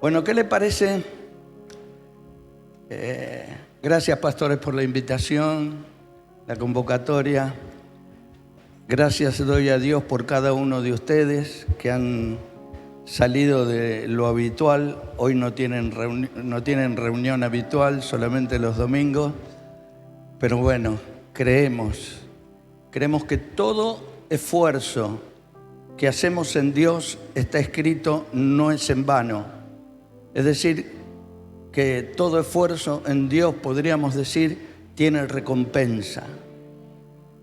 Bueno, ¿qué le parece? Gracias, pastores, por la invitación, la convocatoria. Gracias doy a Dios por cada uno de ustedes que han salido de lo habitual. Hoy no tienen reunión habitual, solamente los domingos. Pero bueno, creemos que todo esfuerzo que hacemos en Dios está escrito, no es en vano. Es decir, que todo esfuerzo en Dios, podríamos decir, tiene recompensa.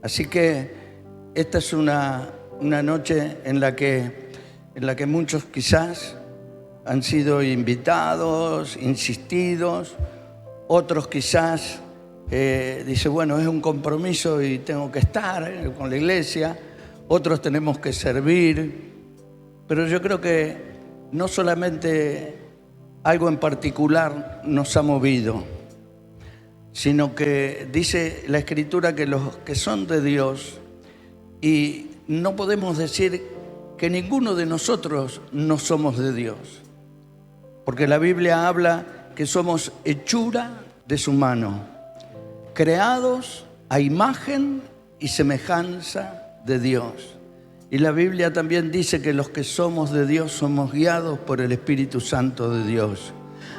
Así que esta es una noche en la que muchos quizás han sido invitados, insistidos, otros quizás dicen, bueno, es un compromiso y tengo que estar con la iglesia, otros tenemos que servir, pero yo creo que no solamente algo en particular nos ha movido, sino que dice la Escritura que los que son de Dios, y no podemos decir que ninguno de nosotros no somos de Dios, porque la Biblia habla que somos hechura de su mano, creados a imagen y semejanza de Dios. Y la Biblia también dice que los que somos de Dios somos guiados por el Espíritu Santo de Dios.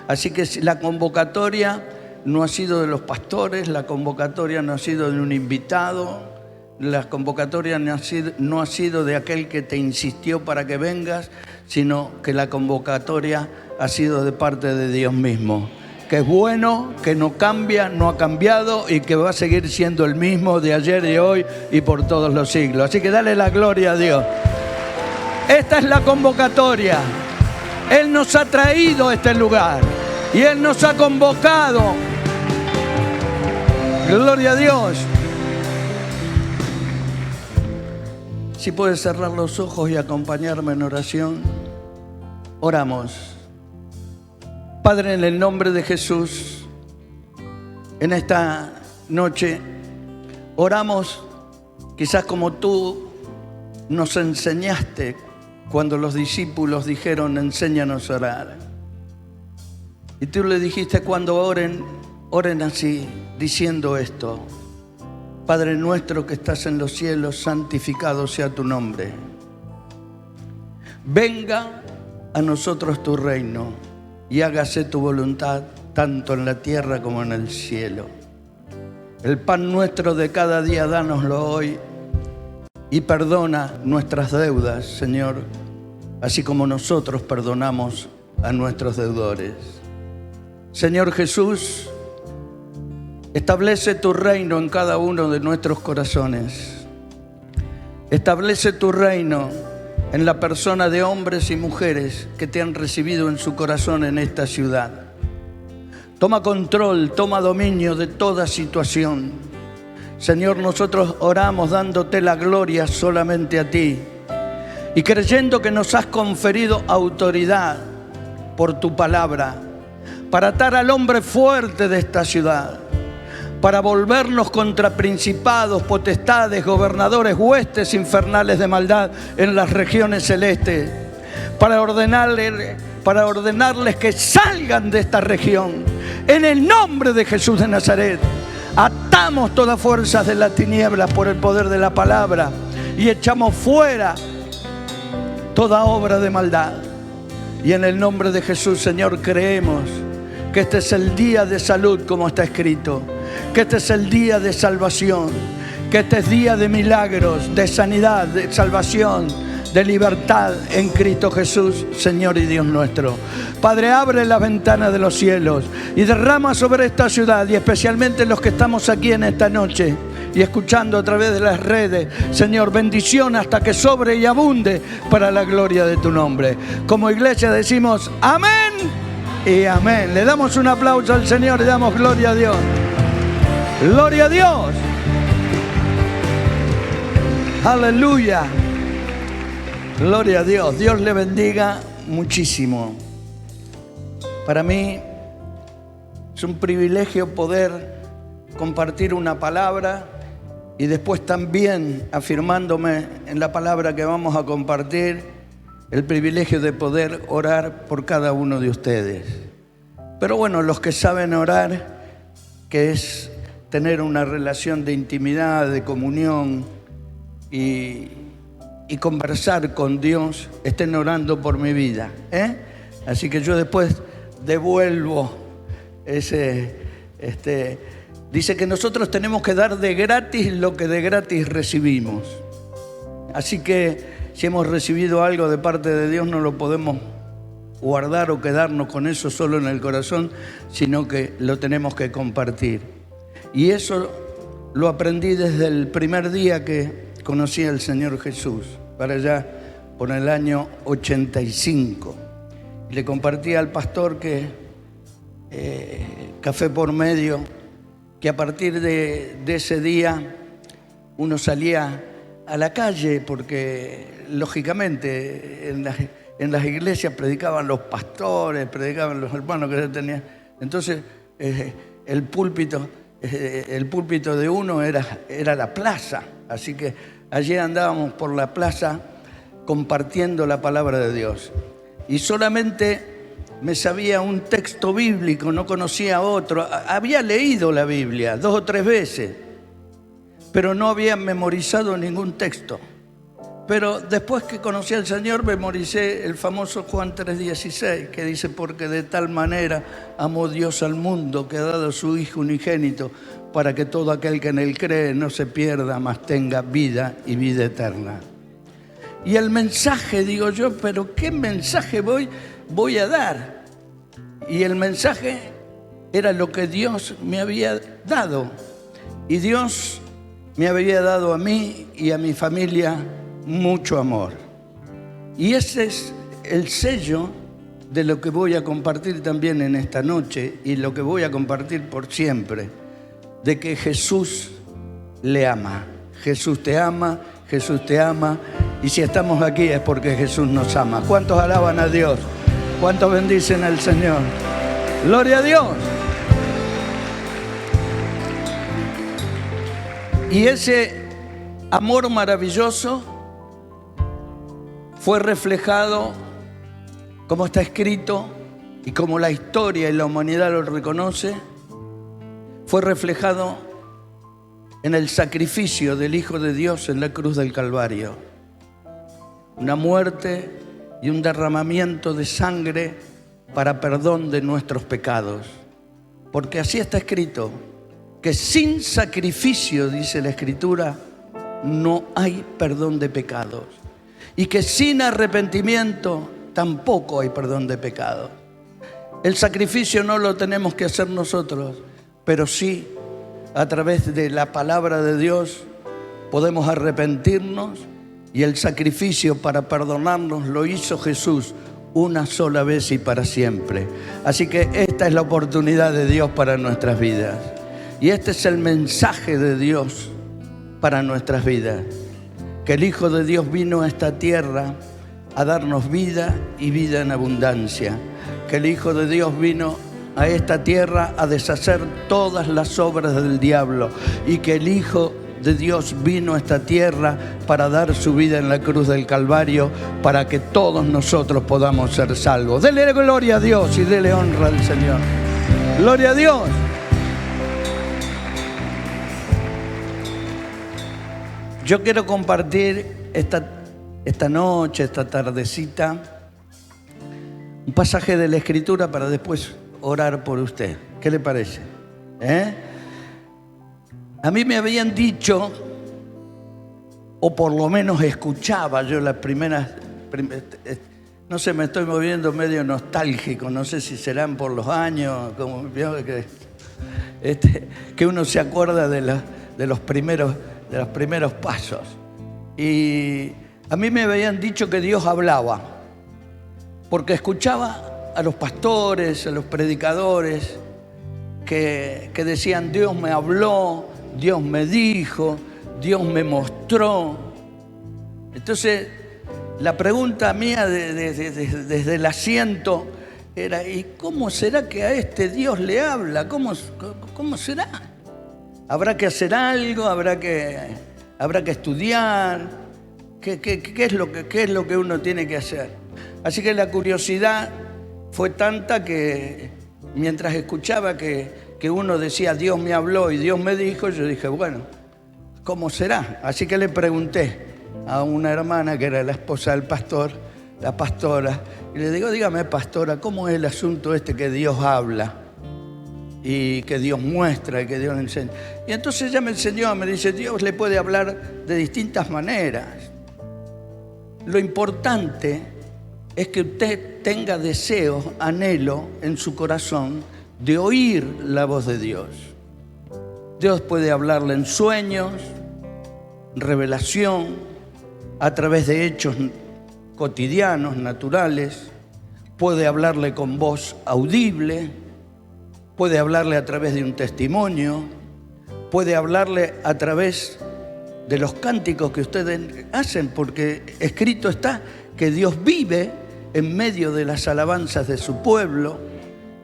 Así que la convocatoria no ha sido de los pastores, la convocatoria no ha sido de un invitado, la convocatoria no ha sido de aquel que te insistió para que vengas, sino que la convocatoria ha sido de parte de Dios mismo, que es bueno, que no cambia, no ha cambiado y que va a seguir siendo el mismo de ayer y hoy y por todos los siglos. Así que dale la gloria a Dios. Esta es la convocatoria. Él nos ha traído a este lugar y Él nos ha convocado. Gloria a Dios. Si puedes cerrar los ojos y acompañarme en oración, oramos. Padre, en el nombre de Jesús, en esta noche oramos quizás como tú nos enseñaste cuando los discípulos dijeron, enséñanos a orar. Y tú le dijiste, cuando oren así, diciendo esto: Padre nuestro que estás en los cielos, santificado sea tu nombre. Venga a nosotros tu reino y hágase tu voluntad, tanto en la tierra como en el cielo. El pan nuestro de cada día, dánoslo hoy, y perdona nuestras deudas, Señor, así como nosotros perdonamos a nuestros deudores. Señor Jesús, establece tu reino en cada uno de nuestros corazones. Establece tu reino en la persona de hombres y mujeres que te han recibido en su corazón en esta ciudad. Toma control, toma dominio de toda situación. Señor, nosotros oramos dándote la gloria solamente a ti y creyendo que nos has conferido autoridad por tu palabra para atar al hombre fuerte de esta ciudad, para volvernos contra principados, potestades, gobernadores, huestes infernales de maldad en las regiones celestes, para ordenarles que salgan de esta región. En el nombre de Jesús de Nazaret, atamos todas fuerzas de la tiniebla por el poder de la palabra y echamos fuera toda obra de maldad. Y en el nombre de Jesús, Señor, creemos que este es el día de salud, como está escrito, que este es el día de salvación, que este es día de milagros, de sanidad, de salvación, de libertad en Cristo Jesús, Señor y Dios nuestro. Padre, abre la ventana de los cielos y derrama sobre esta ciudad, y especialmente los que estamos aquí en esta noche y escuchando a través de las redes, Señor, bendición hasta que sobre y abunde para la gloria de tu nombre. Como iglesia decimos amén y amén. Le damos un aplauso al Señor y damos gloria a Dios. Gloria a Dios. Aleluya. Gloria a Dios. Dios le bendiga muchísimo. Para mí es un privilegio poder compartir una palabra y después también afirmándome en la palabra que vamos a compartir, el privilegio de poder orar por cada uno de ustedes. Pero bueno, los que saben orar, que es tener una relación de intimidad, de comunión y conversar con Dios, estén orando por mi vida, ¿eh? Así que yo después devuelvo ese... dice que nosotros tenemos que dar de gratis lo que de gratis recibimos. Así que si hemos recibido algo de parte de Dios, no lo podemos guardar o quedarnos con eso solo en el corazón, sino que lo tenemos que compartir. Y eso lo aprendí desde el primer día que conocí al Señor Jesús, para allá por el año 85. Y le compartí al pastor que Café por Medio, que a partir de ese día uno salía a la calle, porque lógicamente en las iglesias predicaban los pastores, predicaban los hermanos que ya tenían. Entonces el púlpito de uno era la plaza, así que allí andábamos por la plaza compartiendo la palabra de Dios. Y solamente me sabía un texto bíblico, no conocía otro. Había leído la Biblia 2 o 3 veces, pero no había memorizado ningún texto. Pero después que conocí al Señor, memoricé el famoso Juan 3:16, que dice: porque de tal manera amó Dios al mundo, que ha dado a su Hijo unigénito, para que todo aquel que en Él cree no se pierda, mas tenga vida y vida eterna. Y el mensaje, digo yo, pero ¿qué mensaje voy a dar? Y el mensaje era lo que Dios me había dado. Y Dios me había dado a mí y a mi familia mucho amor. Y ese es el sello de lo que voy a compartir también en esta noche, y lo que voy a compartir por siempre, de que Jesús le ama. Jesús te ama, Jesús te ama, y si estamos aquí es porque Jesús nos ama. ¿Cuántos alaban a Dios? ¿Cuántos bendicen al Señor? ¡Gloria a Dios! Y ese amor maravilloso fue reflejado, como está escrito y como la historia y la humanidad lo reconoce, fue reflejado en el sacrificio del Hijo de Dios en la cruz del Calvario. Una muerte y un derramamiento de sangre para perdón de nuestros pecados. Porque así está escrito, que sin sacrificio, dice la Escritura, no hay perdón de pecados. Y que sin arrepentimiento tampoco hay perdón de pecados. El sacrificio no lo tenemos que hacer nosotros, pero sí, a través de la palabra de Dios, podemos arrepentirnos, y el sacrificio para perdonarnos lo hizo Jesús una sola vez y para siempre. Así que esta es la oportunidad de Dios para nuestras vidas. Y este es el mensaje de Dios para nuestras vidas. Que el Hijo de Dios vino a esta tierra a darnos vida y vida en abundancia. Que el Hijo de Dios vino a esta tierra a deshacer todas las obras del diablo. Y que el Hijo de Dios vino a esta tierra para dar su vida en la cruz del Calvario, para que todos nosotros podamos ser salvos. Dele gloria a Dios y dele honra al Señor. ¡Gloria a Dios! Yo quiero compartir esta noche, esta tardecita, un pasaje de la Escritura para después orar por usted. ¿Qué le parece? A mí me habían dicho, o por lo menos escuchaba yo las primeras, no sé, me estoy moviendo medio nostálgico, no sé si serán por los años, como que uno se acuerda de los primeros pasos. Y a mí me habían dicho que Dios hablaba, porque escuchaba a los pastores, a los predicadores, que decían: Dios me habló, Dios me dijo, Dios me mostró. Entonces, la pregunta mía desde el asiento era: ¿y cómo será que a este Dios le habla? ¿Cómo será? ¿Habrá que hacer algo? ¿Habrá que estudiar? ¿Qué es lo que uno tiene que hacer? Así que la curiosidad fue tanta que mientras escuchaba que uno decía Dios me habló y Dios me dijo, yo dije, bueno, ¿cómo será? Así que le pregunté a una hermana que era la esposa del pastor, la pastora, y le digo, dígame pastora, ¿cómo es el asunto este que Dios habla y que Dios muestra y que Dios le enseña? Y entonces ella me enseñó, me dice, Dios le puede hablar de distintas maneras. Lo importante es que usted tenga deseo, anhelo en su corazón de oír la voz de Dios. Dios puede hablarle en sueños, revelación, a través de hechos cotidianos, naturales. Puede hablarle con voz audible, puede hablarle a través de un testimonio, puede hablarle a través de los cánticos que ustedes hacen, porque escrito está que Dios vive en medio de las alabanzas de su pueblo.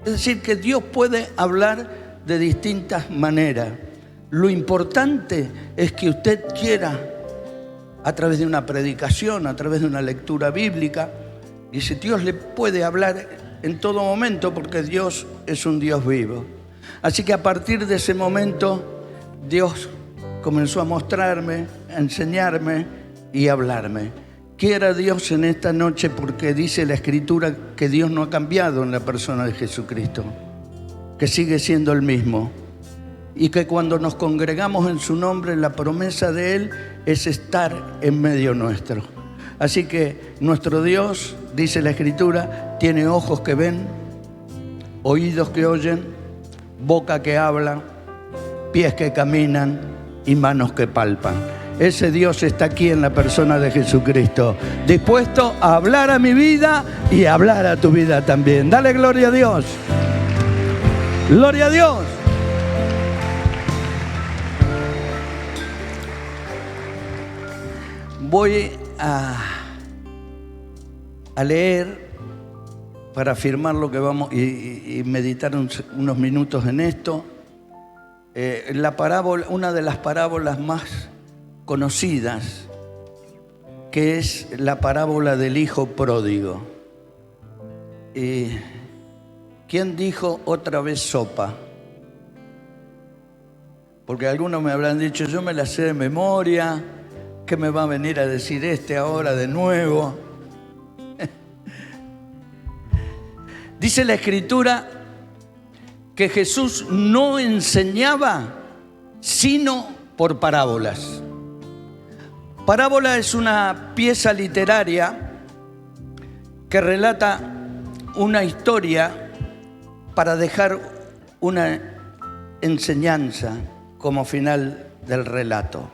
Es decir, que Dios puede hablar de distintas maneras. Lo importante es que usted quiera, a través de una predicación, a través de una lectura bíblica, dice, Dios le puede hablar en todo momento porque Dios es un Dios vivo. Así que a partir de ese momento, Dios comenzó a mostrarme, a enseñarme y a hablarme. Quiera Dios en esta noche, porque dice la Escritura que Dios no ha cambiado en la persona de Jesucristo, que sigue siendo el mismo, y que cuando nos congregamos en su nombre, la promesa de Él es estar en medio nuestro. Así que nuestro Dios, dice la Escritura, tiene ojos que ven, oídos que oyen, boca que habla, pies que caminan y manos que palpan. Ese Dios está aquí en la persona de Jesucristo, dispuesto a hablar a mi vida y a hablar a tu vida también. Dale gloria a Dios. Gloria a Dios. Voy a leer para afirmar lo que vamos y meditar unos minutos en esto. La parábola, una de las parábolas más conocidas, que es la parábola del hijo pródigo. ¿Quién dijo otra vez sopa? Porque algunos me habrán dicho, yo me la sé de memoria, ¿qué me va a venir a decir ahora de nuevo? Dice la Escritura que Jesús no enseñaba sino por parábolas. Parábola es una pieza literaria que relata una historia para dejar una enseñanza como final del relato.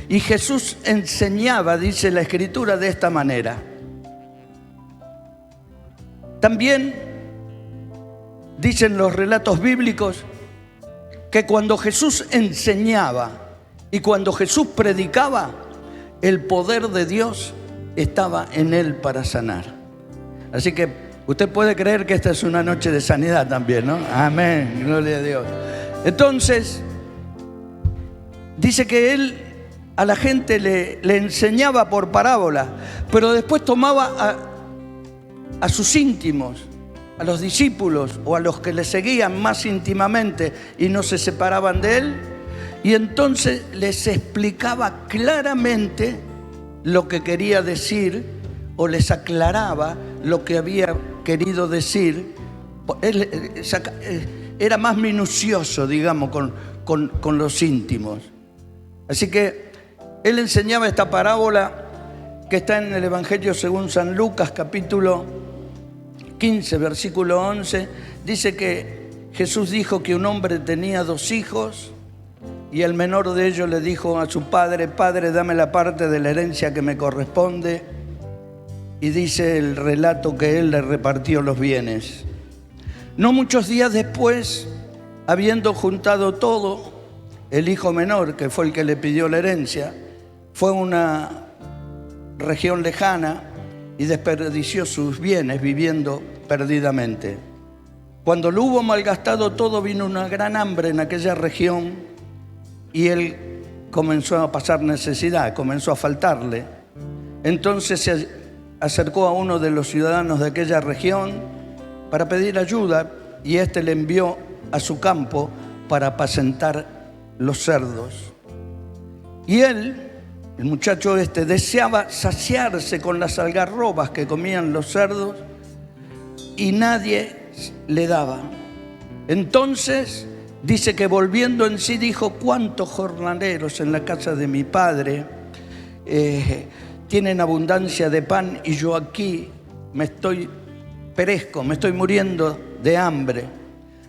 Y Jesús enseñaba, dice la Escritura, de esta manera. También dicen los relatos bíblicos que cuando Jesús enseñaba y cuando Jesús predicaba, el poder de Dios estaba en él para sanar. Así que usted puede creer que esta es una noche de sanidad también, ¿no? Amén, gloria a Dios. Entonces, dice que él a la gente le enseñaba por parábola, pero después tomaba a sus íntimos, a los discípulos o a los que le seguían más íntimamente y no se separaban de él, y entonces les explicaba claramente lo que quería decir o les aclaraba lo que había querido decir. Él era más minucioso, digamos, con los íntimos. Así que él enseñaba esta parábola que está en el Evangelio según San Lucas, capítulo 15, versículo 11. Dice que Jesús dijo que un hombre tenía 2 hijos y el menor de ellos le dijo a su padre: Padre, dame la parte de la herencia que me corresponde. Y dice el relato que él le repartió los bienes. No muchos días después, habiendo juntado todo, el hijo menor, que fue el que le pidió la herencia, fue a una región lejana y desperdició sus bienes viviendo perdidamente. Cuando lo hubo malgastado todo, vino una gran hambre en aquella región y él comenzó a pasar necesidad, comenzó a faltarle. Entonces se acercó a uno de los ciudadanos de aquella región para pedir ayuda y éste le envió a su campo para apacentar los cerdos. Y él, el muchacho este, deseaba saciarse con las algarrobas que comían los cerdos y nadie le daba. Entonces dice que volviendo en sí dijo: ¿cuántos jornaleros en la casa de mi padre tienen abundancia de pan y yo aquí perezco, me estoy muriendo de hambre?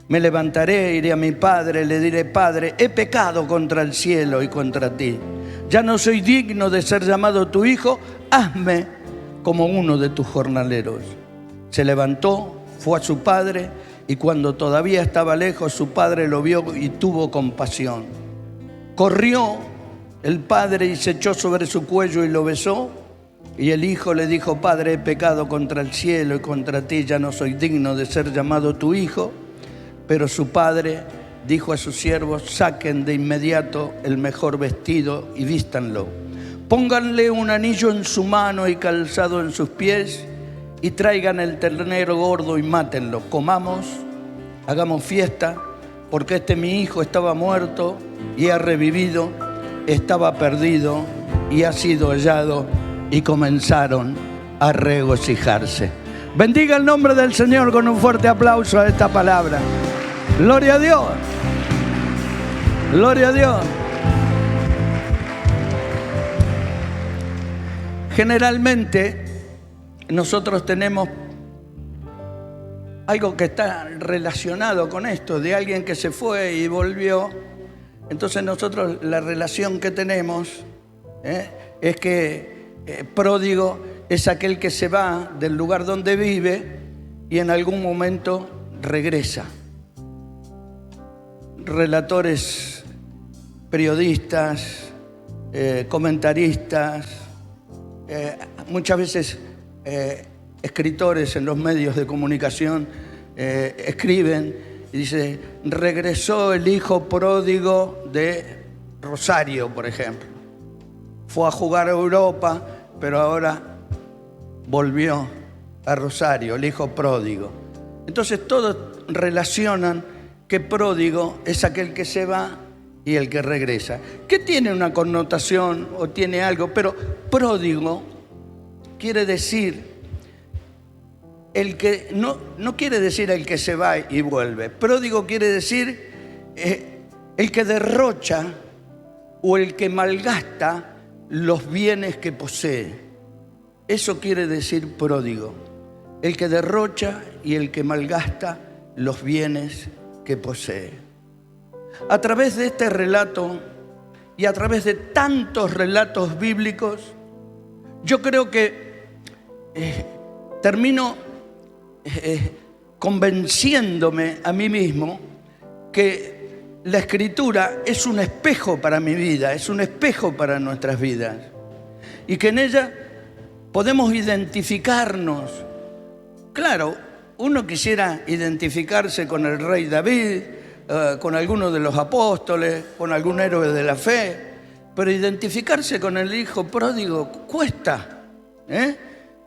Me levantaré, iré a mi padre, le diré: Padre, he pecado contra el cielo y contra ti. Ya no soy digno de ser llamado tu hijo, hazme como uno de tus jornaleros. Se levantó, fue a su padre, y cuando todavía estaba lejos, su padre lo vio y tuvo compasión. Corrió el padre y se echó sobre su cuello y lo besó. Y el hijo le dijo: Padre, he pecado contra el cielo y contra ti, ya no soy digno de ser llamado tu hijo. Pero su padre dijo a sus siervos: saquen de inmediato el mejor vestido y vístanlo. Pónganle un anillo en su mano y calzado en sus pies, y traigan el ternero gordo y mátenlo. Comamos, hagamos fiesta, porque mi hijo estaba muerto y ha revivido, estaba perdido y ha sido hallado. Y comenzaron a regocijarse. Bendiga el nombre del Señor con un fuerte aplauso a esta palabra. Gloria a Dios. Gloria a Dios. Generalmente nosotros tenemos algo que está relacionado con esto, de alguien que se fue y volvió. Entonces nosotros la relación que tenemos es que pródigo es aquel que se va del lugar donde vive y en algún momento regresa. Relatores, periodistas, comentaristas, muchas veces escritores en los medios de comunicación escriben y dice: regresó el hijo pródigo de Rosario, por ejemplo. Fue a jugar a Europa, pero ahora volvió a Rosario, el hijo pródigo. Entonces todos relacionan que pródigo es aquel que se va y el que regresa, que tiene una connotación o tiene algo, pero pródigo quiere decir el que no quiere decir el que se va y vuelve. Pródigo quiere decir el que derrocha o el que malgasta los bienes que posee. Eso quiere decir pródigo, el que derrocha y el que malgasta los bienes que posee. A través de este relato y a través de tantos relatos bíblicos, yo creo que termino convenciéndome a mí mismo que la Escritura es un espejo para mi vida, es un espejo para nuestras vidas, y que en ella podemos identificarnos. Claro, uno quisiera identificarse con el rey David, con alguno de los apóstoles, con algún héroe de la fe, pero identificarse con el hijo pródigo cuesta,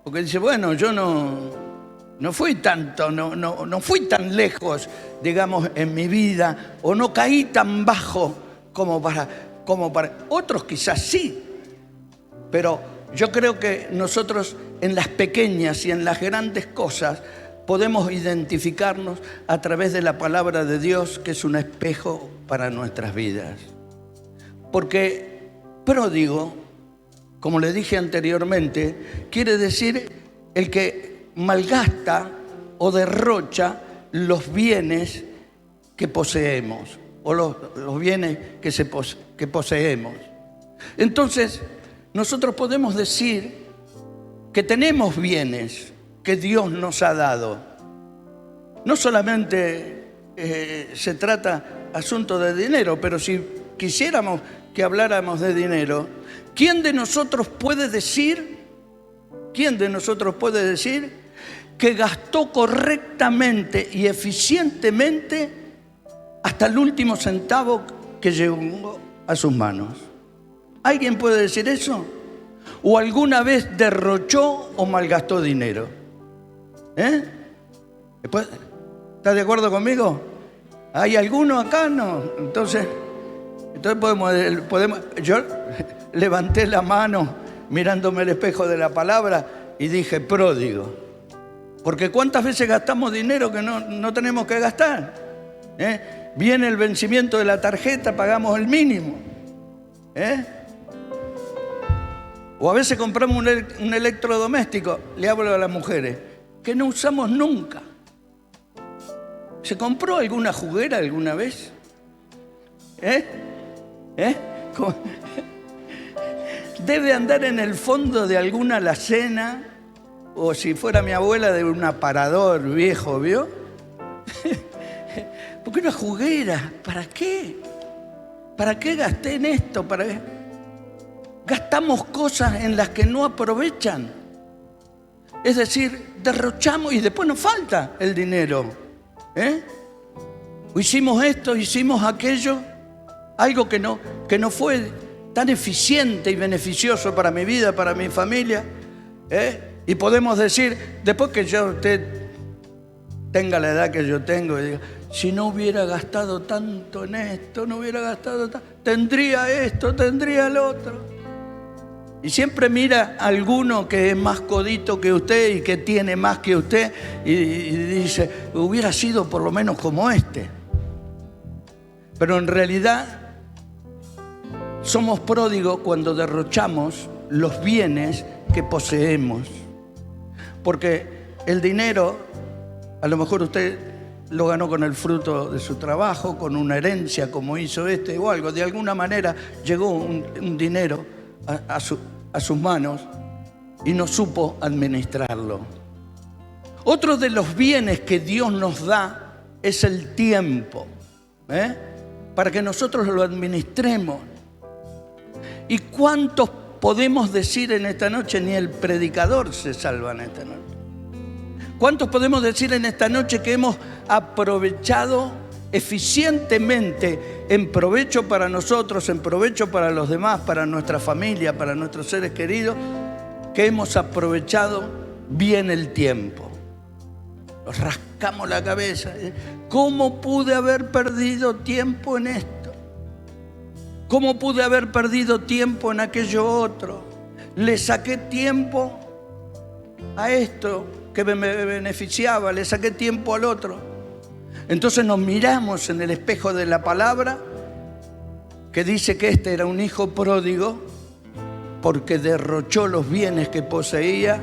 porque dice: bueno, yo no fui tanto, no fui tan lejos, digamos, en mi vida, o no caí tan bajo como para otros, quizás sí, pero yo creo que nosotros en las pequeñas y en las grandes cosas podemos identificarnos a través de la palabra de Dios, que es un espejo para nuestras vidas. Porque pródigo, como le dije anteriormente, quiere decir el que malgasta o derrocha los bienes que poseemos, o los bienes que poseemos. Entonces, nosotros podemos decir que tenemos bienes que Dios nos ha dado. No solamente se trata asunto de dinero, pero si quisiéramos que habláramos de dinero, ¿quién de nosotros puede decir que gastó correctamente y eficientemente hasta el último centavo que llegó a sus manos? ¿Alguien puede decir eso? ¿O alguna vez derrochó o malgastó dinero? Después, ¿estás de acuerdo conmigo? ¿Hay alguno acá? No. Entonces podemos. Yo levanté la mano mirándome el espejo de la palabra y dije pródigo. Porque ¿cuántas veces gastamos dinero que no tenemos que gastar? Viene el vencimiento de la tarjeta, pagamos el mínimo. O a veces compramos un electrodoméstico, le hablo a las mujeres, que no usamos nunca. ¿Se compró alguna juguera alguna vez? Debe andar en el fondo de alguna alacena, o si fuera mi abuela, de un aparador viejo, ¿vio? Porque una juguera, ¿para qué? ¿Para qué gasté en esto? ¿Para qué? Gastamos cosas en las que no aprovechan. Es decir, derrochamos y después nos falta el dinero. Hicimos esto, hicimos aquello, algo que no fue tan eficiente y beneficioso para mi vida, para mi familia. Y podemos decir, después que usted tenga la edad que yo tengo, y diga, si no hubiera gastado tanto en esto, no hubiera gastado tanto, tendría esto, tendría el otro. Y siempre mira a alguno que es más codito que usted y que tiene más que usted y dice, hubiera sido por lo menos como este. Pero en realidad somos pródigos cuando derrochamos los bienes que poseemos. Porque el dinero, a lo mejor usted lo ganó con el fruto de su trabajo, con una herencia como hizo o algo. De alguna manera llegó un dinero a sus manos y no supo administrarlo. Otro de los bienes que Dios nos da es el tiempo, para que nosotros lo administremos. ¿Y cuántos podemos decir en esta noche? Ni el predicador se salva en esta noche. ¿Cuántos podemos decir en esta noche que hemos aprovechado eficientemente, en provecho para nosotros, en provecho para los demás, para nuestra familia, para nuestros seres queridos, que hemos aprovechado bien el tiempo? Nos rascamos la cabeza. ¿Cómo pude haber perdido tiempo en esto? ¿Cómo pude haber perdido tiempo en aquello otro? Le saqué tiempo a esto que me beneficiaba, le saqué tiempo al otro. Entonces nos miramos en el espejo de la palabra que dice que este era un hijo pródigo porque derrochó los bienes que poseía,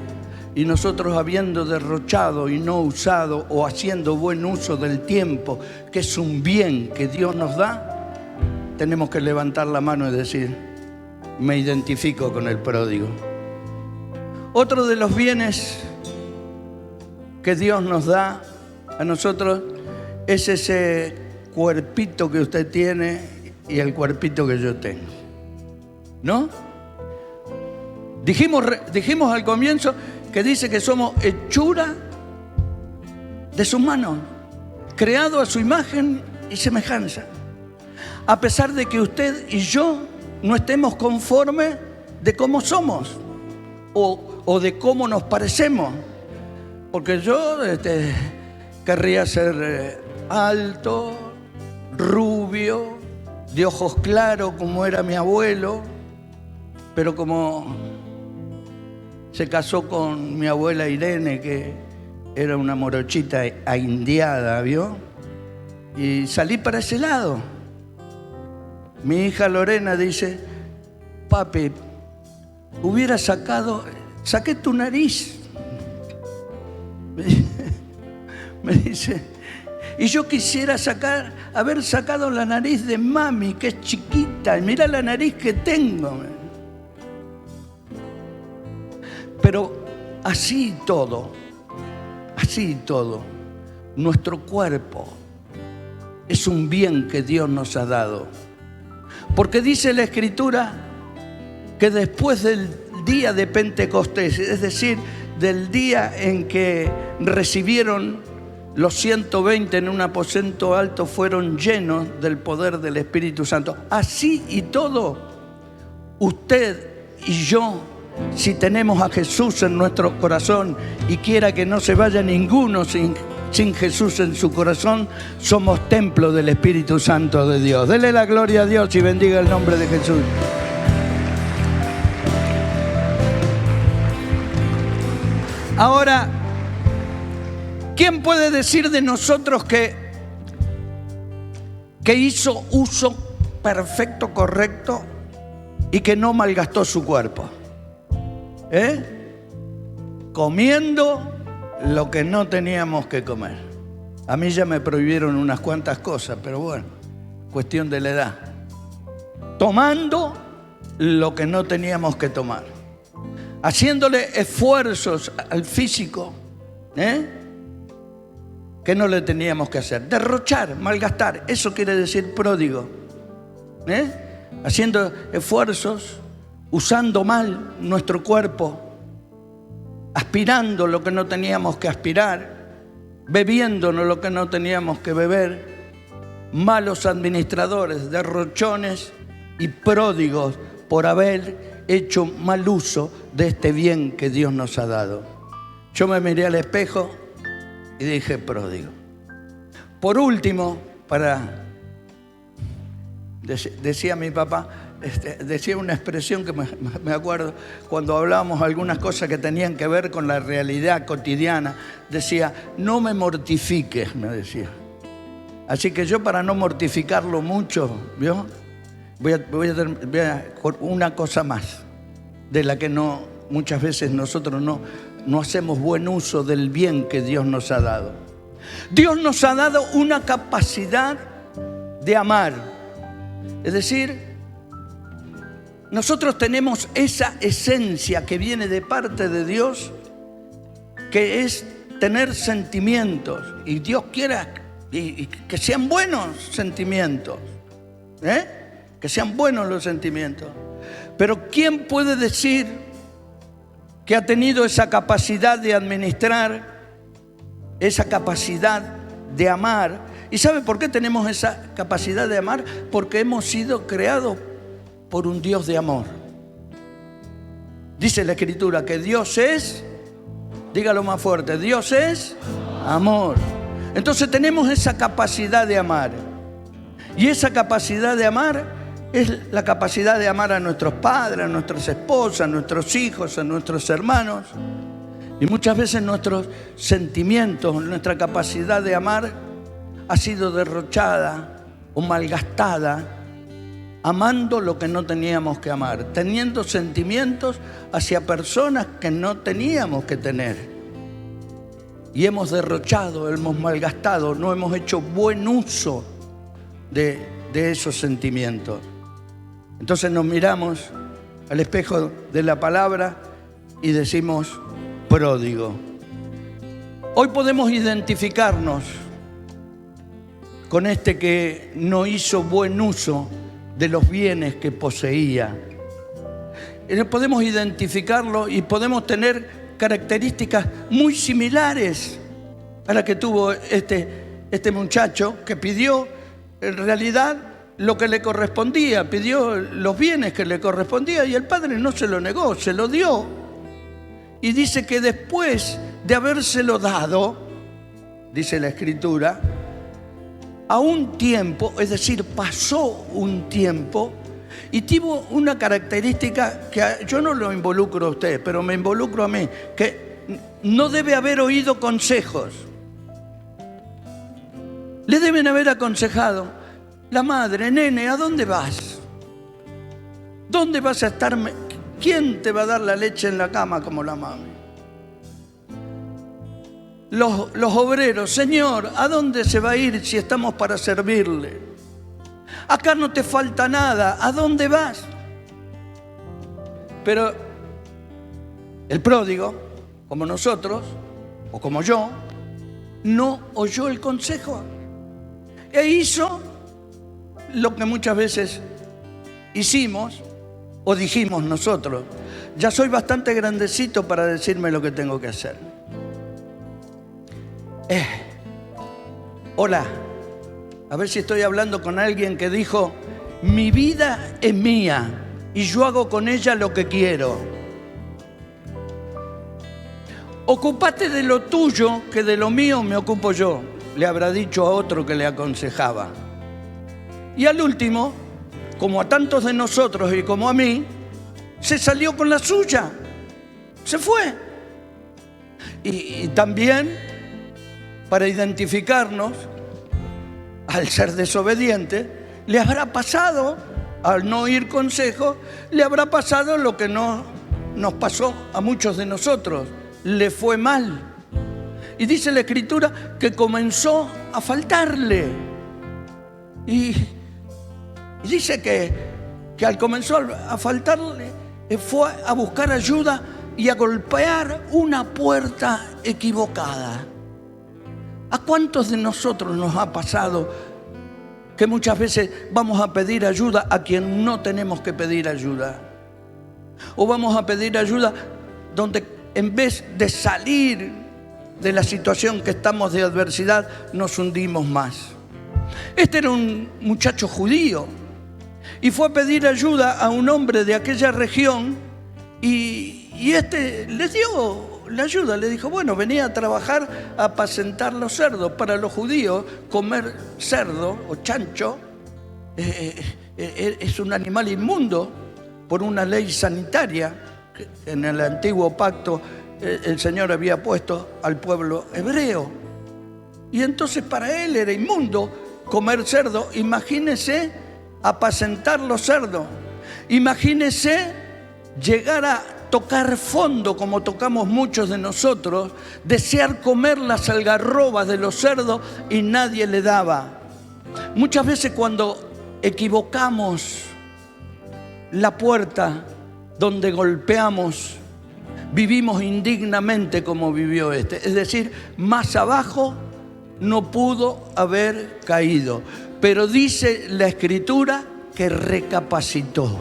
y nosotros, habiendo derrochado y no usado o haciendo buen uso del tiempo, que es un bien que Dios nos da, tenemos que levantar la mano y decir, me identifico con el pródigo. Otro de los bienes que Dios nos da a nosotros es ese cuerpito que usted tiene y el cuerpito que yo tengo, ¿no? Dijimos al comienzo que dice que somos hechura de sus manos, creado a su imagen y semejanza. A pesar de que usted y yo no estemos conformes de cómo somos o de cómo nos parecemos. Porque yo querría ser alto, rubio, de ojos claros como era mi abuelo, pero como se casó con mi abuela Irene, que era una morochita indiada, ¿vio? Y salí para ese lado. Mi hija Lorena dice, papi, saqué tu nariz. Me dice, y yo quisiera haber sacado la nariz de mami, que es chiquita, y mira la nariz que tengo. Pero así todo, nuestro cuerpo es un bien que Dios nos ha dado. Porque dice la Escritura que después del día de Pentecostés, es decir, del día en que recibieron los 120 en un aposento alto, fueron llenos del poder del Espíritu Santo. Así y todo, usted y yo si tenemos a Jesús en nuestro corazón y quiera que no se vaya ninguno sin Jesús en su corazón, somos templo del Espíritu Santo de Dios. Dele la gloria a Dios y bendiga el nombre de Jesús. Ahora, ¿quién puede decir de nosotros que hizo uso perfecto, correcto y que no malgastó su cuerpo? Comiendo lo que no teníamos que comer. A mí ya me prohibieron unas cuantas cosas, pero bueno, cuestión de la edad. Tomando lo que no teníamos que tomar. Haciéndole esfuerzos al físico, que no le teníamos que hacer. Derrochar, malgastar, eso quiere decir pródigo. Haciendo esfuerzos, usando mal nuestro cuerpo, aspirando lo que no teníamos que aspirar, bebiéndonos lo que no teníamos que beber, malos administradores, derrochones y pródigos por haber hecho mal uso de este bien que Dios nos ha dado. Yo me miré al espejo y dije pródigo. Por último, decía mi papá, decía una expresión que me acuerdo cuando hablábamos algunas cosas que tenían que ver con la realidad cotidiana. Decía, no me mortifiques, me decía. Así que yo, para no mortificarlo mucho, ¿vio? Voy a una cosa más, de la que muchas veces nosotros no hacemos buen uso del bien que Dios nos ha dado. Dios nos ha dado una capacidad de amar. Es decir, nosotros tenemos esa esencia que viene de parte de Dios, que es tener sentimientos. Y Dios quiera que sean buenos sentimientos. Que sean buenos los sentimientos. Pero ¿quién puede decir que ha tenido esa capacidad de administrar, esa capacidad de amar? ¿Y sabe por qué tenemos esa capacidad de amar? Porque hemos sido creados por un Dios de amor. Dice la Escritura que Dios es, dígalo más fuerte, Dios es amor. Entonces tenemos esa capacidad de amar. Y esa capacidad de amar es la capacidad de amar a nuestros padres, a nuestras esposas, a nuestros hijos, a nuestros hermanos. Y muchas veces nuestros sentimientos, nuestra capacidad de amar ha sido derrochada o malgastada, amando lo que no teníamos que amar, teniendo sentimientos hacia personas que no teníamos que tener. Y hemos derrochado, hemos malgastado, no hemos hecho buen uso de esos sentimientos. Entonces nos miramos al espejo de la palabra y decimos pródigo. Hoy podemos identificarnos con este que no hizo buen uso de los bienes que poseía. Podemos identificarlo y podemos tener características muy similares a las que tuvo este muchacho, que pidió en realidad lo que le correspondía, pidió los bienes que le correspondía, y el padre no se lo negó, se lo dio. Y dice que después de habérselo dado, dice la Escritura, a un tiempo, es decir, pasó un tiempo, y tuvo una característica que yo no lo involucro a usted, pero me involucro a mí, que no debe haber oído consejos. Le deben haber aconsejado: la madre, nene, ¿a dónde vas? ¿Dónde vas a estar? ¿Quién te va a dar la leche en la cama como la mami? Los obreros, Señor, ¿a dónde se va a ir si estamos para servirle? Acá no te falta nada, ¿a dónde vas? Pero el pródigo, como nosotros, o como yo, no oyó el consejo e hizo lo que muchas veces hicimos o dijimos nosotros: ya soy bastante grandecito para decirme lo que tengo que hacer. Hola, a ver si estoy hablando con alguien que dijo: mi vida es mía y yo hago con ella lo que quiero. ocupate de lo tuyo, que de lo mío me ocupo yo, le habrá dicho a otro que le aconsejaba. Y al último, como a tantos de nosotros y como a mí, se salió con la suya, se fue. Y también, para identificarnos, al ser desobediente, le habrá pasado, al no oír consejo, le habrá pasado lo que nos pasó a muchos de nosotros, le fue mal. Y dice la Escritura que comenzó a faltarle. Y dice que al comenzar a faltarle, fue a buscar ayuda y a golpear una puerta equivocada. ¿A cuántos de nosotros nos ha pasado que muchas veces vamos a pedir ayuda a quien no tenemos que pedir ayuda? O vamos a pedir ayuda donde en vez de salir de la situación que estamos de adversidad, nos hundimos más. Este era un muchacho judío y fue a pedir ayuda a un hombre de aquella región y este le dio la ayuda, le dijo, bueno, venía a trabajar a apacentar los cerdos. Para los judíos, comer cerdo o chancho es un animal inmundo por una ley sanitaria que en el antiguo pacto el Señor había puesto al pueblo hebreo. Y entonces para él era inmundo comer cerdo. Imagínese apacentar los cerdos. Imagínese llegar a tocar fondo, como tocamos muchos de nosotros, desear comer las algarrobas de los cerdos y nadie le daba. Muchas veces cuando equivocamos la puerta donde golpeamos, vivimos indignamente como vivió este. Es decir, más abajo no pudo haber caído. Pero dice la Escritura que recapacitó.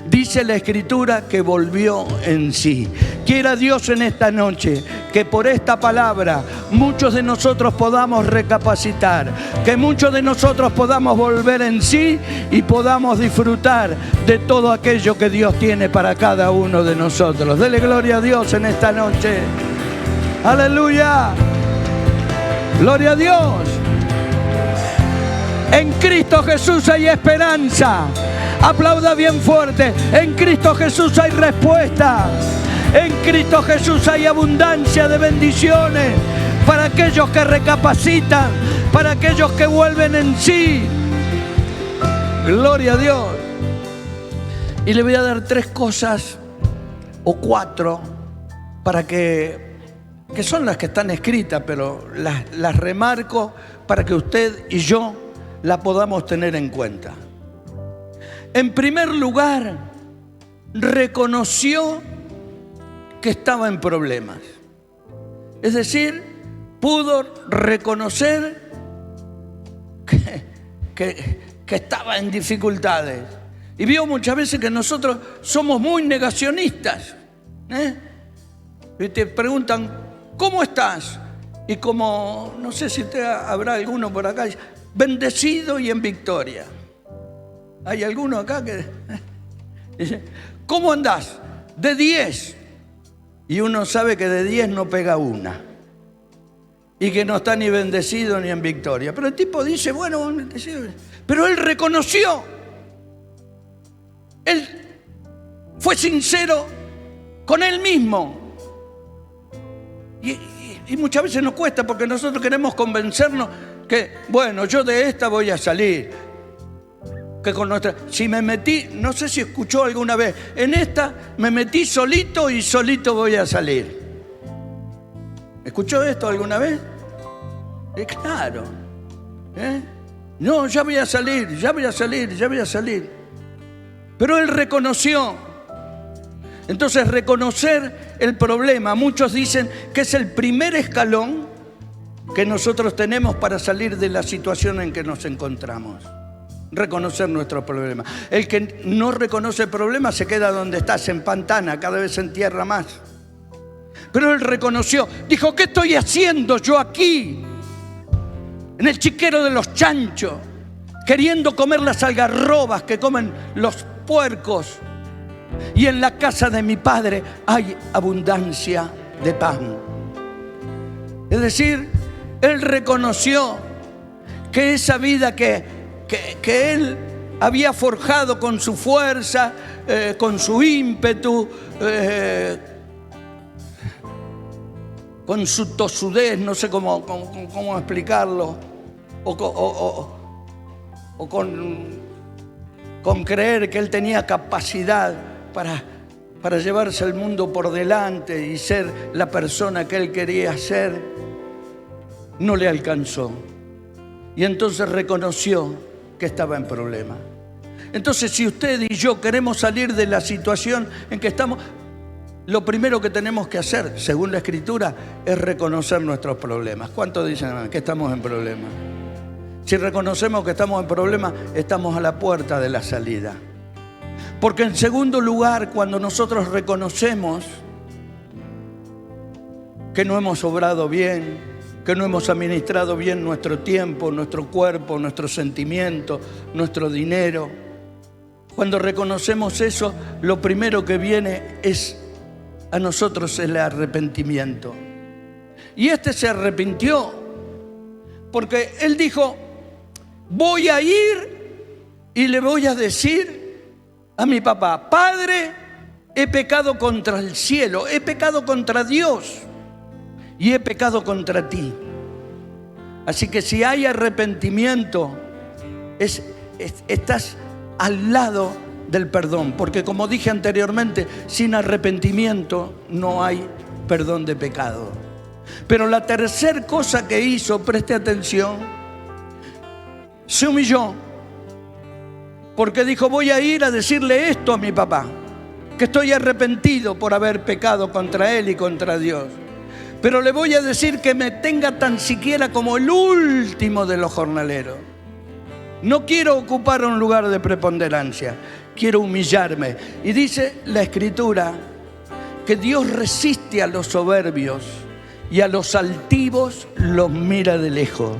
Dice la Escritura que volvió en sí. Quiera Dios en esta noche que por esta palabra muchos de nosotros podamos recapacitar, que muchos de nosotros podamos volver en sí y podamos disfrutar de todo aquello que Dios tiene para cada uno de nosotros. Dele gloria a Dios en esta noche. Aleluya. Gloria a Dios. En Cristo Jesús hay esperanza. Aplauda bien fuerte. En Cristo Jesús hay respuesta. En Cristo Jesús hay abundancia de bendiciones para aquellos que recapacitan, para aquellos que vuelven en sí. Gloria a Dios. Y le voy a dar 3 cosas o 4 para que son las que están escritas, pero las remarco para que usted y yo la podamos tener en cuenta. En primer lugar, reconoció que estaba en problemas. Es decir, pudo reconocer que estaba en dificultades. Y vio muchas veces que nosotros somos muy negacionistas. Y te preguntan, ¿cómo estás? Y como, no sé si habrá alguno por acá, bendecido y en victoria. ¿Hay alguno acá que dice, ¿cómo andás? De 10. Y uno sabe que de 10 no pega una. Y que no está ni bendecido ni en victoria. Pero el tipo dice, bueno, pero él reconoció. Él fue sincero con él mismo. Y muchas veces nos cuesta porque nosotros queremos convencernos que, bueno, yo de esta voy a salir. Que con si me metí, no sé si escuchó alguna vez, en esta me metí solito y solito voy a salir. ¿Escuchó esto alguna vez? Claro. No, ya voy a salir, ya voy a salir, ya voy a salir. Pero él reconoció. Entonces, reconocer el problema, muchos dicen que es el primer escalón que nosotros tenemos para salir de la situación en que nos encontramos. Reconocer nuestros problemas. El que no reconoce el problema se queda donde está, se empantana, cada vez se entierra más. Pero él reconoció, dijo, ¿qué estoy haciendo yo aquí? En el chiquero de los chanchos, queriendo comer las algarrobas que comen los puercos. Y en la casa de mi padre hay abundancia de pan. Es decir, él reconoció que esa vida que él había forjado con su fuerza, con su ímpetu, con su tosudez, no sé cómo explicarlo, o con creer que él tenía capacidad para llevarse el mundo por delante y ser la persona que él quería ser, no le alcanzó. Y entonces reconoció que estaba en problema. Entonces, si usted y yo queremos salir de la situación en que estamos, lo primero que tenemos que hacer, según la Escritura, es reconocer nuestros problemas. ¿Cuántos dicen que estamos en problemas? Si reconocemos que estamos en problemas, estamos a la puerta de la salida. Porque en segundo lugar, cuando nosotros reconocemos que no hemos obrado bien, que no hemos administrado bien nuestro tiempo, nuestro cuerpo, nuestros sentimientos, nuestro dinero, cuando reconocemos eso, lo primero que viene a nosotros el arrepentimiento. Y este se arrepintió porque él dijo: voy a ir y le voy a decir a mi papá: Padre, he pecado contra el cielo, he pecado contra Dios y he pecado contra ti. Así que si hay arrepentimiento, estás al lado del perdón, porque como dije anteriormente, sin arrepentimiento no hay perdón de pecado. Pero la tercera cosa que hizo, preste atención, se humilló, porque dijo: voy a ir a decirle esto a mi papá, que estoy arrepentido por haber pecado contra él y contra Dios, pero le voy a decir que me tenga tan siquiera como el último de los jornaleros. No quiero ocupar un lugar de preponderancia, quiero humillarme. Y dice la Escritura que Dios resiste a los soberbios y a los altivos los mira de lejos,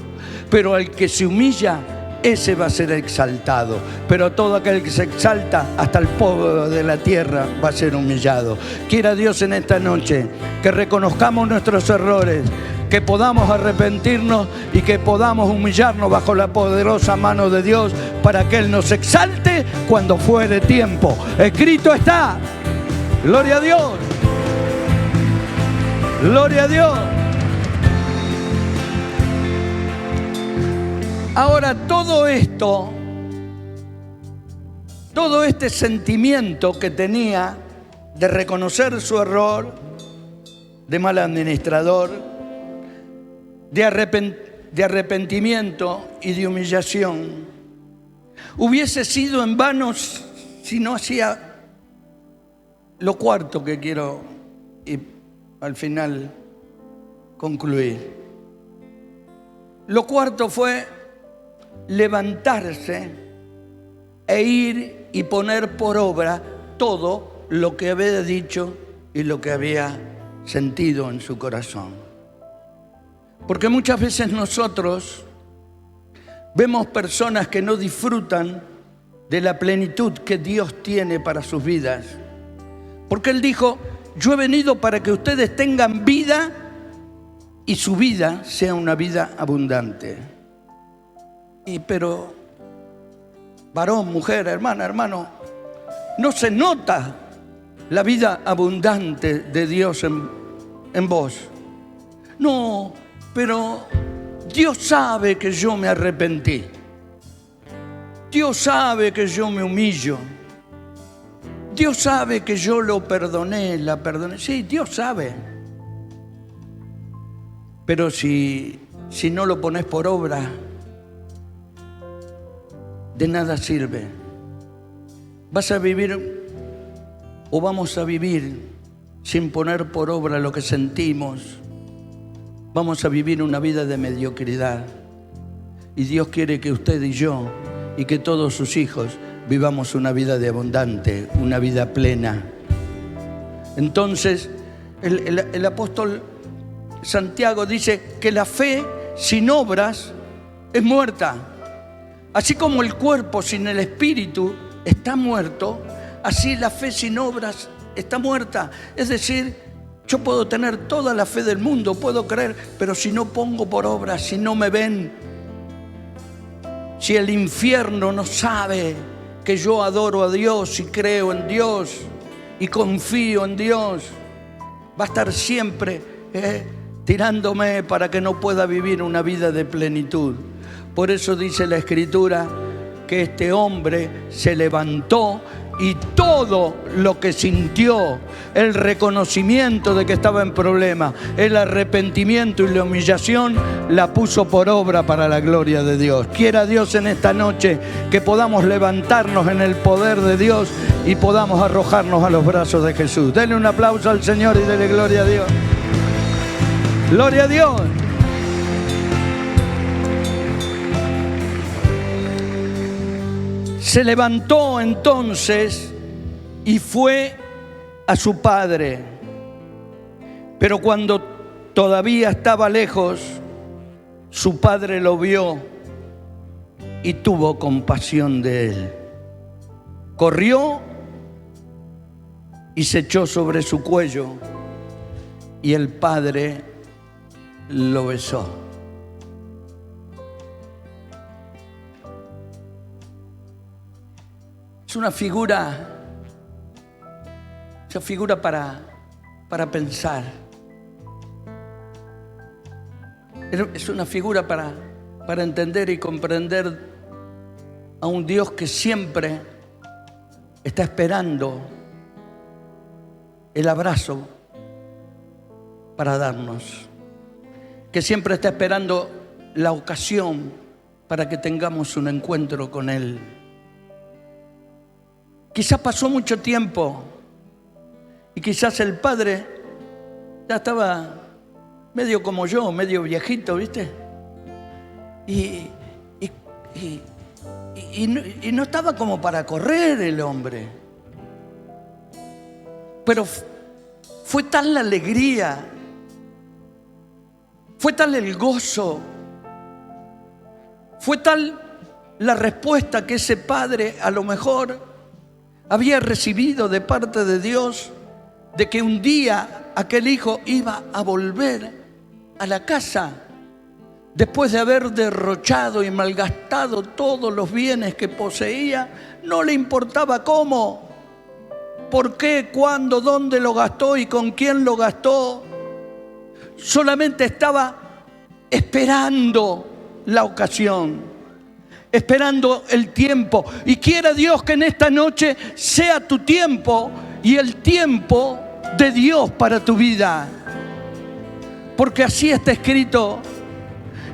pero al que se humilla, ese va a ser exaltado. Pero todo aquel que se exalta, hasta el polvo de la tierra, va a ser humillado. Quiera Dios en esta noche que reconozcamos nuestros errores, que podamos arrepentirnos y que podamos humillarnos bajo la poderosa mano de Dios, para que Él nos exalte cuando fuere tiempo. Escrito está. Gloria a Dios. Gloria a Dios. Ahora, todo este sentimiento que tenía de reconocer su error, de mal administrador, de arrepentimiento y de humillación, hubiese sido en vano si no hacía lo cuarto que quiero y al final concluir. Lo cuarto fue levantarse e ir y poner por obra todo lo que había dicho y lo que había sentido en su corazón. Porque muchas veces nosotros vemos personas que no disfrutan de la plenitud que Dios tiene para sus vidas. Porque Él dijo: yo he venido para que ustedes tengan vida y su vida sea una vida abundante. Pero varón, mujer, hermana, hermano, no se nota la vida abundante de Dios en vos. No, pero Dios sabe que yo me arrepentí. Dios sabe que yo me humillo. Dios sabe que yo lo perdoné, la perdoné. Sí, Dios sabe. Pero si no lo pones por obra, de nada sirve. Vas a vivir o vamos a vivir sin poner por obra lo que sentimos. Vamos a vivir una vida de mediocridad. Y Dios quiere que usted y yo y que todos sus hijos vivamos una vida de abundante, una vida plena. Entonces, el apóstol Santiago dice que la fe sin obras es muerta. Así como el cuerpo sin el espíritu está muerto, así la fe sin obras está muerta. Es decir, Yo puedo tener toda la fe del mundo, puedo creer, pero si no pongo por obra, si no me ven, si el infierno no sabe que yo adoro a Dios y creo en Dios y confío en Dios, va a estar siempre tirándome para que no pueda vivir una vida de plenitud. Por eso dice la Escritura que este hombre se levantó y todo lo que sintió, el reconocimiento de que estaba en problema, el arrepentimiento y la humillación, la puso por obra para la gloria de Dios. Quiera Dios en esta noche que podamos levantarnos en el poder de Dios y podamos arrojarnos a los brazos de Jesús. Denle un aplauso al Señor y denle gloria a Dios. ¡Gloria a Dios! Se levantó entonces y fue a su padre. Pero cuando todavía estaba lejos, su padre lo vio y tuvo compasión de él. Corrió y se echó sobre su cuello y el padre lo besó. Es una figura para pensar. Es una figura para entender y comprender a un Dios que siempre está esperando el abrazo para darnos, que siempre está esperando la ocasión para que tengamos un encuentro con Él. Quizás pasó mucho tiempo y quizás el padre ya estaba medio como yo, medio viejito, ¿viste? Y no estaba como para correr el hombre. Pero fue tal la alegría, fue tal el gozo, fue tal la respuesta que ese padre a lo mejor había recibido de parte de Dios, de que un día aquel hijo iba a volver a la casa después de haber derrochado y malgastado todos los bienes que poseía. No le importaba cómo, por qué, cuándo, dónde lo gastó y con quién lo gastó. Solamente estaba esperando la ocasión, esperando el tiempo. Y quiera Dios que en esta noche sea tu tiempo y el tiempo de Dios para tu vida. Porque así está escrito,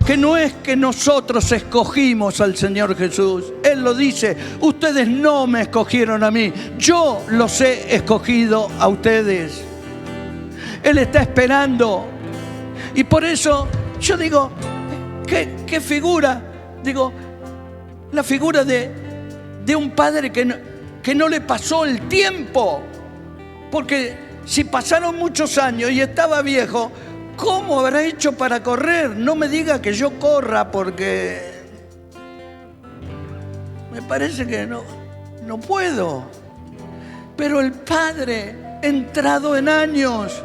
que no es que nosotros escogimos al Señor Jesús. Él lo dice: ustedes no me escogieron a mí, yo los he escogido a ustedes. Él está esperando. Y por eso yo digo, ¿qué figura? Digo, la figura de un padre que no le pasó el tiempo. Porque si pasaron muchos años y estaba viejo, ¿cómo habrá hecho para correr? No me diga que yo corra, porque me parece que no puedo. Pero el padre, entrado en años,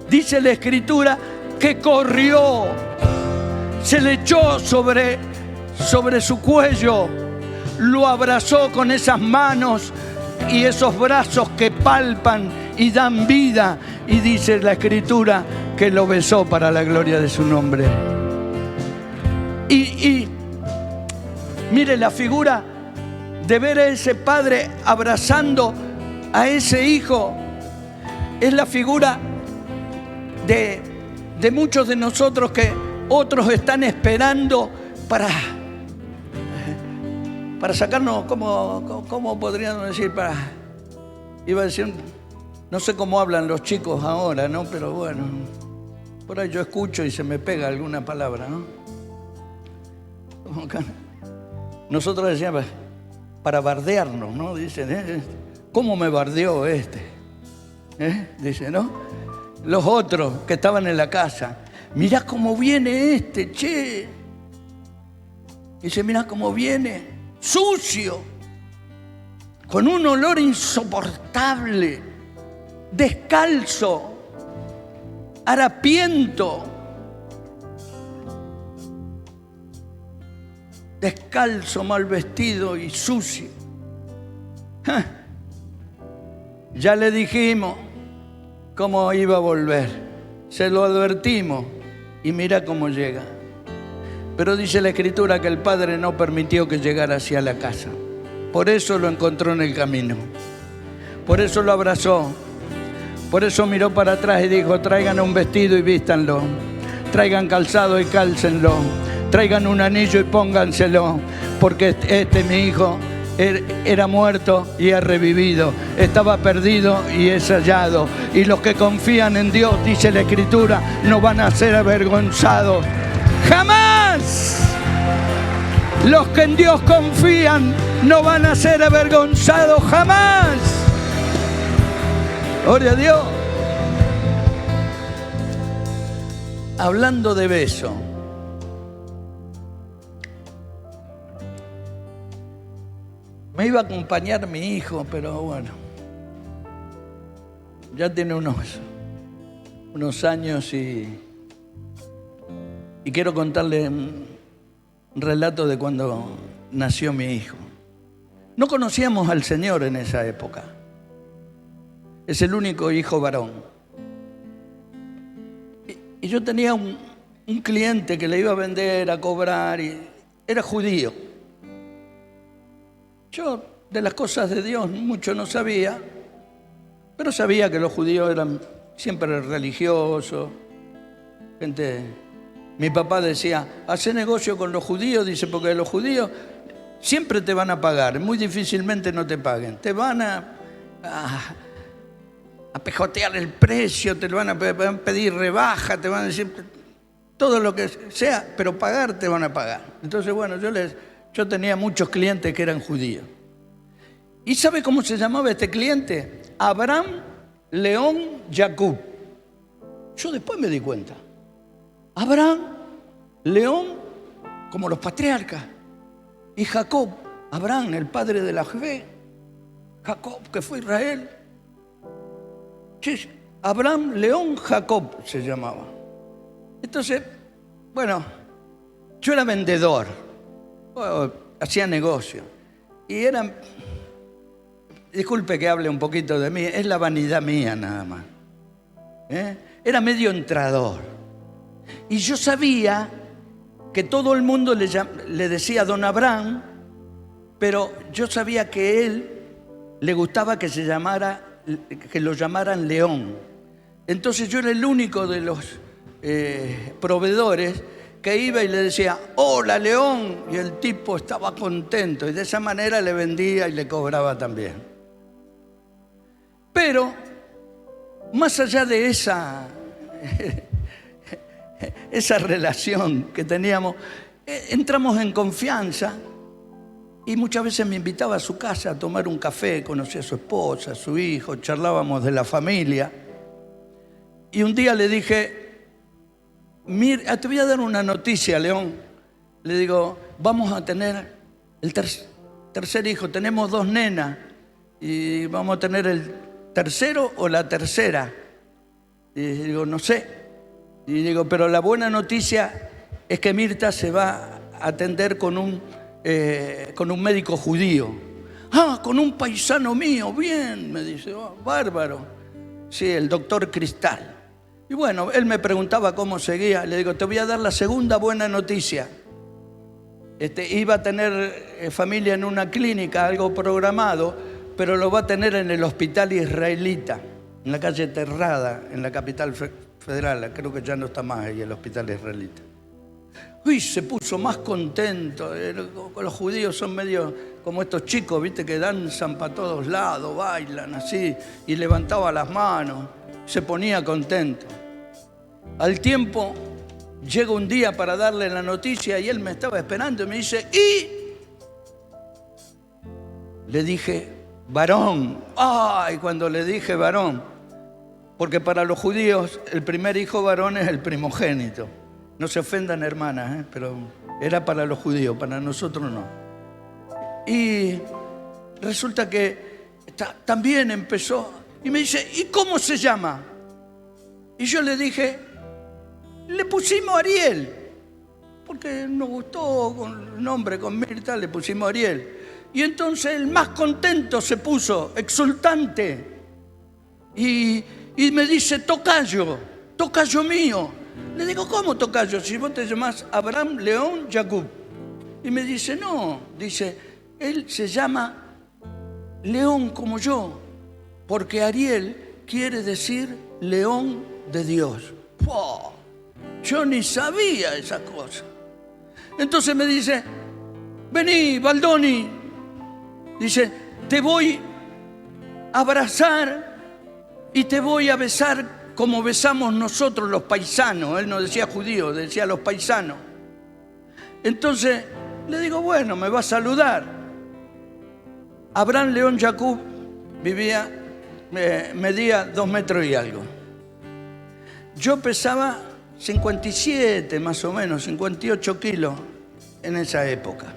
dice la Escritura, que corrió, se le echó sobre su cuello, lo abrazó con esas manos y esos brazos que palpan y dan vida, y dice la Escritura que lo besó para la gloria de su nombre. Y mire la figura de ver a ese padre abrazando a ese hijo, es la figura de muchos de nosotros, que otros están esperando para sacarnos, ¿cómo podríamos decir? Iba a decir, no sé cómo hablan los chicos ahora, ¿no? Pero bueno, por ahí yo escucho y se me pega alguna palabra, ¿no? Nosotros decíamos, para bardearnos, ¿no? Dicen, ¿cómo me bardeó este? Dice, ¿no? Los otros que estaban en la casa, mirá cómo viene este, che. Dice, mirá cómo viene, sucio, con un olor insoportable, descalzo. harapiento, descalzo, mal vestido y sucio. Ya le dijimos cómo iba a volver, se lo advertimos y mira cómo llega. Pero dice la Escritura que el padre no permitió que llegara hacia la casa. Por eso lo encontró en el camino, por eso lo abrazó, por eso miró para atrás y dijo: traigan un vestido y vístanlo, traigan calzado y cálcenlo, traigan un anillo y pónganselo, porque este mi hijo era muerto y ha revivido, estaba perdido y es hallado. Y los que confían en Dios, dice la Escritura, no van a ser avergonzados jamás. Los que en Dios confían no van a ser avergonzados jamás. Gloria a Dios. Hablando de beso, me iba a acompañar mi hijo, pero bueno, ya tiene unos años y quiero contarle un relato de cuando nació mi hijo. No conocíamos al Señor en esa época. Es el único hijo varón. Y yo tenía un cliente que le iba a vender, a cobrar, y era judío. Yo de las cosas de Dios mucho no sabía, pero sabía que los judíos eran siempre religiosos. Mi papá decía: hace negocio con los judíos, dice, porque los judíos siempre te van a pagar, muy difícilmente no te paguen. Te van a pejotear el precio, te van a pedir rebaja, te van a decir todo lo que sea, pero pagar te van a pagar. Entonces, bueno, yo tenía muchos clientes que eran judíos. ¿Y sabe cómo se llamaba este cliente? Abraham, León, Jacob. Yo después me di cuenta. Abraham, León, como los patriarcas. Y Jacob, Abraham, el padre de la fe. Jacob, que fue Israel. Abraham, León, Jacob se llamaba. Entonces, bueno, yo era vendedor, hacía negocio. Y disculpe que hable un poquito de mí, es la vanidad mía nada más. Era medio entrador. Y yo sabía que todo el mundo le decía don Abraham, pero yo sabía que él le gustaba que lo llamaran León. Entonces yo era el único de los proveedores que iba y le decía: hola León, y el tipo estaba contento, y de esa manera le vendía y le cobraba también. Pero más allá de esa relación que teníamos, entramos en confianza. Y muchas veces me invitaba a su casa a tomar un café, conocí a su esposa, a su hijo, charlábamos de la familia. Y un día le dije: mira, te voy a dar una noticia, León. Le digo: vamos a tener el tercer hijo, tenemos 2 nenas y vamos a tener el tercero o la tercera. Y digo: no sé. Y digo: pero la buena noticia es que Mirta se va a atender con un médico judío. Ah, con un paisano mío, bien, me dice. Oh, bárbaro. Sí, el doctor Cristal. Y bueno, él me preguntaba cómo seguía. Le digo: te voy a dar la segunda buena noticia. Iba a tener familia en una clínica, algo programado, pero lo va a tener en el hospital israelita, en la calle Terrada, en la capital federal. Creo que ya no está más ahí el hospital israelita. Uy, se puso más contento. Los judíos son medio como estos chicos, ¿viste? Que danzan para todos lados, bailan así, y levantaba las manos, se ponía contento. Al tiempo, llega un día para darle la noticia y él me estaba esperando y me dice: ¿y? Le dije: varón. Ay, cuando le dije varón, porque para los judíos el primer hijo varón es el primogénito. No se ofendan, hermanas, pero era para los judíos, para nosotros no. Y resulta que también empezó y me dice: ¿y cómo se llama? Y yo le dije, le pusimos Ariel, porque nos gustó con el nombre, con Mirta, le pusimos Ariel. Y entonces el más contento se puso, exultante. Y me dice, tocayo mío. Le digo, ¿cómo tocayo? Si vos te llamás Abraham León Jacob. Y me dice, no, dice, él se llama León como yo, porque Ariel quiere decir León de Dios. ¡Wow! Yo ni sabía esa cosa. Entonces me dice, vení, Baldoni. Dice, te voy a abrazar y te voy a besar como besamos nosotros los paisanos. Él no decía judíos, decía los paisanos. Entonces le digo, bueno, me va a saludar. Abraham León Jacob medía 2 metros y algo. Yo pesaba 57 más o menos, 58 kilos en esa época.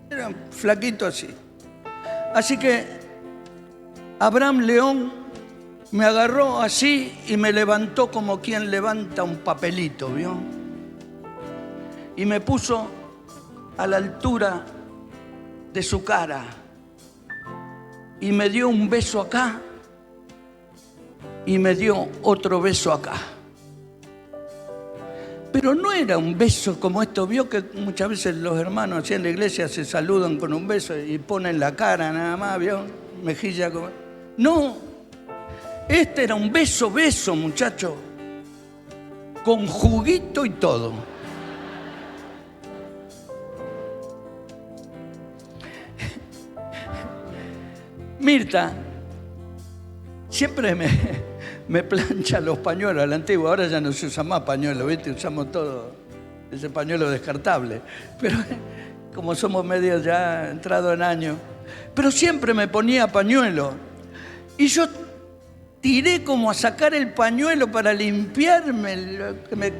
Era flaquito así. Así que Abraham León me agarró así y me levantó como quien levanta un papelito, ¿vio? Y me puso a la altura de su cara y me dio un beso acá y me dio otro beso acá. Pero no era un beso como esto, vio que muchas veces los hermanos así en la iglesia se saludan con un beso y ponen la cara nada más, vio, mejilla como... No, este era un beso, muchacho, con juguito y todo. Mirta siempre me plancha los pañuelos a la antigua. Ahora ya no se usa más pañuelos, ¿viste? Usamos todo ese pañuelo descartable. Pero como somos medio ya entrado en años. Pero siempre me ponía pañuelo. Y yo tiré como a sacar el pañuelo para limpiarme.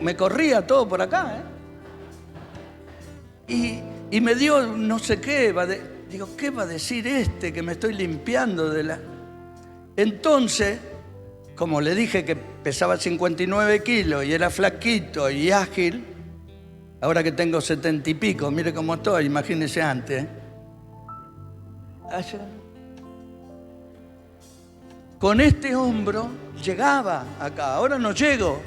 Me corría todo por acá, ¿eh? Y me dio no sé qué. Digo, ¿qué va a decir este que me estoy limpiando de la...? Entonces... Como le dije que pesaba 59 kilos y era flaquito y ágil, ahora que tengo 70 y pico, mire cómo estoy, imagínese antes. Allá. Con este hombro llegaba acá, ahora no llego.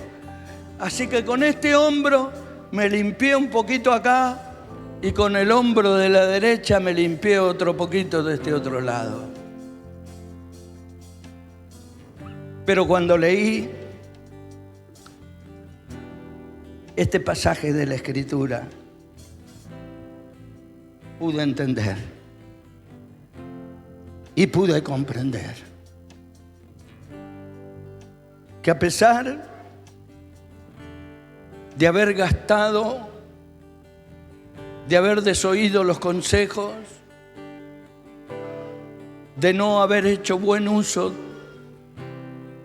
Así que con este hombro me limpié un poquito acá y con el hombro de la derecha me limpié otro poquito de este otro lado. Pero cuando leí este pasaje de la Escritura, pude entender y pude comprender que a pesar de haber gastado, de haber desoído los consejos, de no haber hecho buen uso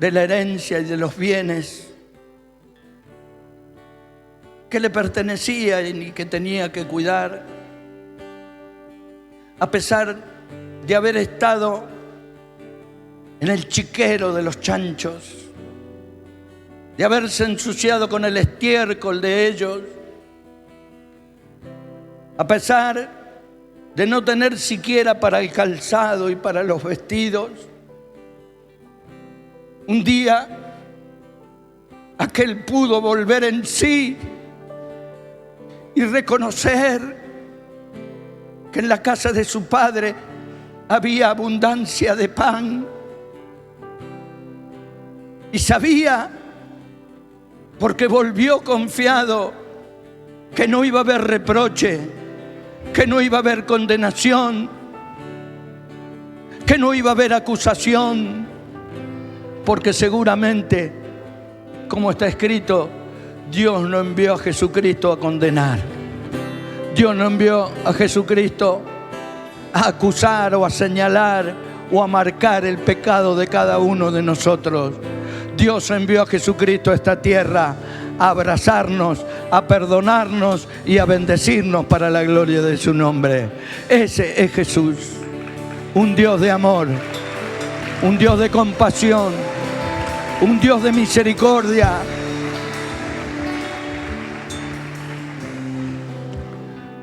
de la herencia y de los bienes que le pertenecían y que tenía que cuidar, a pesar de haber estado en el chiquero de los chanchos, de haberse ensuciado con el estiércol de ellos, a pesar de no tener siquiera para el calzado y para los vestidos, un día aquel pudo volver en sí y reconocer que en la casa de su padre había abundancia de pan. Y sabía, porque volvió confiado, que no iba a haber reproche, que no iba a haber condenación, que no iba a haber acusación. Porque seguramente, como está escrito, Dios no envió a Jesucristo a condenar. Dios no envió a Jesucristo a acusar o a señalar o a marcar el pecado de cada uno de nosotros. Dios envió a Jesucristo a esta tierra a abrazarnos, a perdonarnos y a bendecirnos para la gloria de su nombre. Ese es Jesús, un Dios de amor, un Dios de compasión, un Dios de misericordia.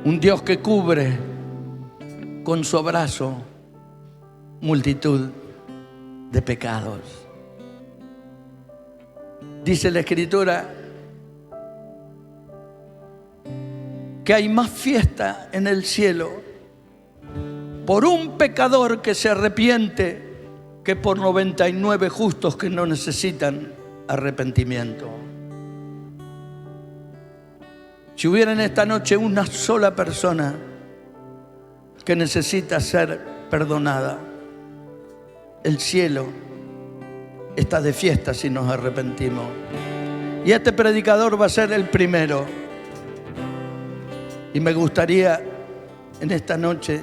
Un Dios que cubre con su abrazo multitud de pecados. Dice la Escritura que hay más fiesta en el cielo por un pecador que se arrepiente que por 99 justos que no necesitan arrepentimiento. Si hubiera en esta noche una sola persona que necesita ser perdonada, el cielo está de fiesta si nos arrepentimos. Y este predicador va a ser el primero. Y me gustaría en esta noche,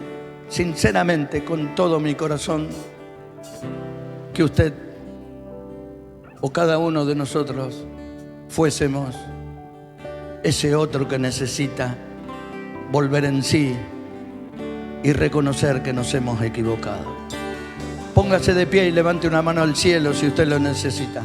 sinceramente, con todo mi corazón, que usted o cada uno de nosotros fuésemos ese otro que necesita volver en sí y reconocer que nos hemos equivocado. Póngase de pie y levante una mano al cielo si usted lo necesita.